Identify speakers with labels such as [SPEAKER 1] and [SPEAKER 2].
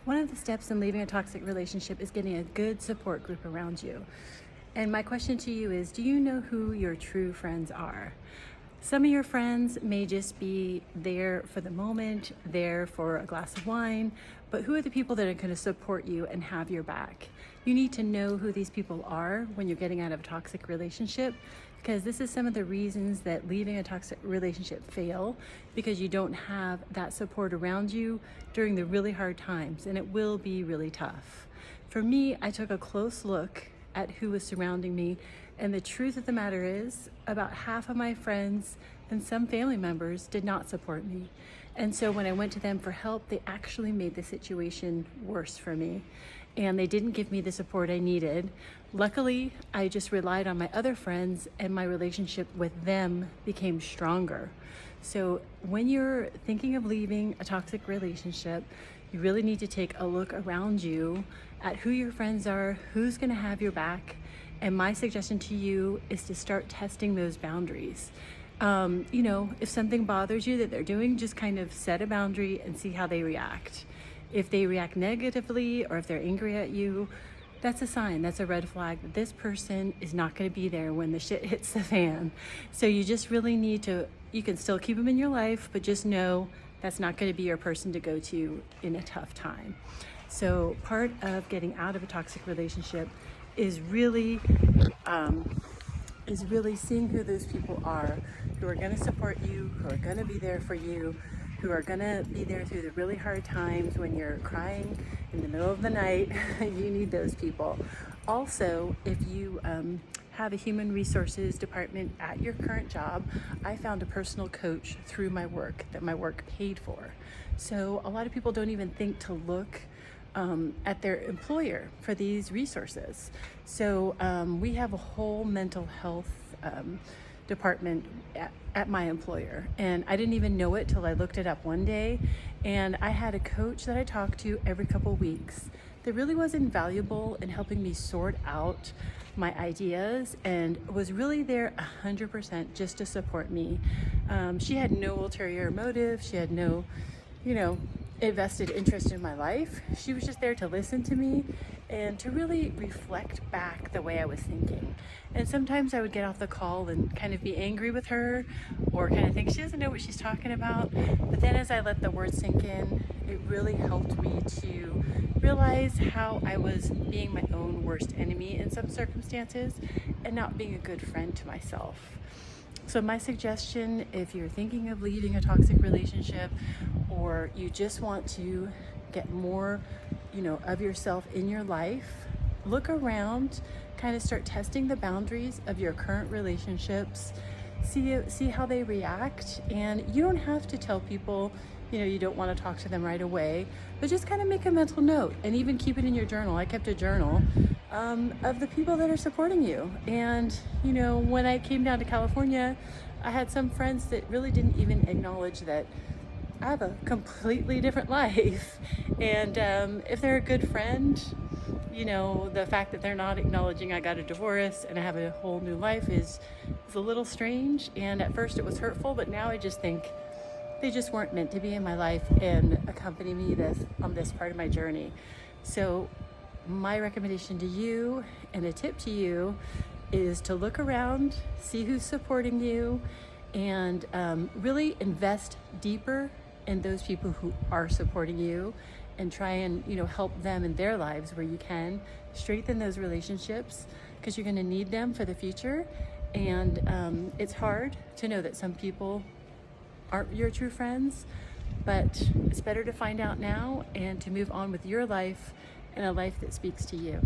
[SPEAKER 1] One of the steps in leaving a toxic relationship is getting a good support group around you. And my question to you is, do you know who your true friends are? Some of your friends may just be there for the moment, there for a glass of wine, but who are the people that are going to support you and have your back? You need to know who these people are when you're getting out of a toxic relationship, because this is some of the reasons that leaving a toxic relationship fail, because you don't have that support around you during the really hard times, and it will be really tough. For me, I took a close look at who was surrounding me, and the truth of the matter is about half of my friends and some family members did not support me. And so when I went to them for help, they actually made the situation worse for me, and they didn't give me the support I needed. Luckily, I just relied on my other friends, and my relationship with them became stronger. So when you're thinking of leaving a toxic relationship, you really need to take a look around you at who your friends are, who's going to have your back. And my suggestion to you is to start testing those boundaries. If something bothers you that they're doing, just kind of set a boundary and see how they react. If they react negatively or if they're angry at you, that's a sign, that's a red flag that this person is not going to be there when the shit hits the fan. So you just really need to, you can still keep them in your life, but just know that's not going to be your person to go to in a tough time. So part of getting out of a toxic relationship is really seeing who those people are, who are going to support you, who are going to be there for you, who are going to be there through the really hard times when you're crying in the middle of the night. You need those people. Also, if you have a human resources department at your current job, I found a personal coach through my work that my work paid for. So a lot of people don't even think to look at their employer for these resources. So we have a whole mental health department at my employer, and I didn't even know it till I looked it up one day. And I had a coach that I talked to every couple weeks that really was invaluable in helping me sort out my ideas, and was really there 100% just to support me. She had no ulterior motive. She had no, invested interest in my life. She was just there to listen to me and to really reflect back the way I was thinking. And sometimes I would get off the call and kind of be angry with her, or kind of think she doesn't know what she's talking about. But then as I let the words sink in, it really helped me to realize how I was being my own worst enemy in some circumstances and not being a good friend to myself. So my suggestion, if you're thinking of leaving a toxic relationship, or you just want to get more, of yourself in your life, look around, kind of start testing the boundaries of your current relationships, see how they react. And you don't have to tell people, you don't want to talk to them right away, but just kind of make a mental note and even keep it in your journal. I kept a journal of the people that are supporting you. And, when I came down to California, I had some friends that really didn't even acknowledge that I have a completely different life. And if they're a good friend, the fact that they're not acknowledging I got a divorce and I have a whole new life is a little strange. And at first it was hurtful, but now I just think they just weren't meant to be in my life and accompany me on this part of my journey. So my recommendation to you and a tip to you is to look around, see who's supporting you, and really invest deeper in those people who are supporting you, and try and help them in their lives where you can. Strengthen those relationships, because you're going to need them for the future. And it's hard to know that some people aren't your true friends, but it's better to find out now and to move on with your life, and a life that speaks to you.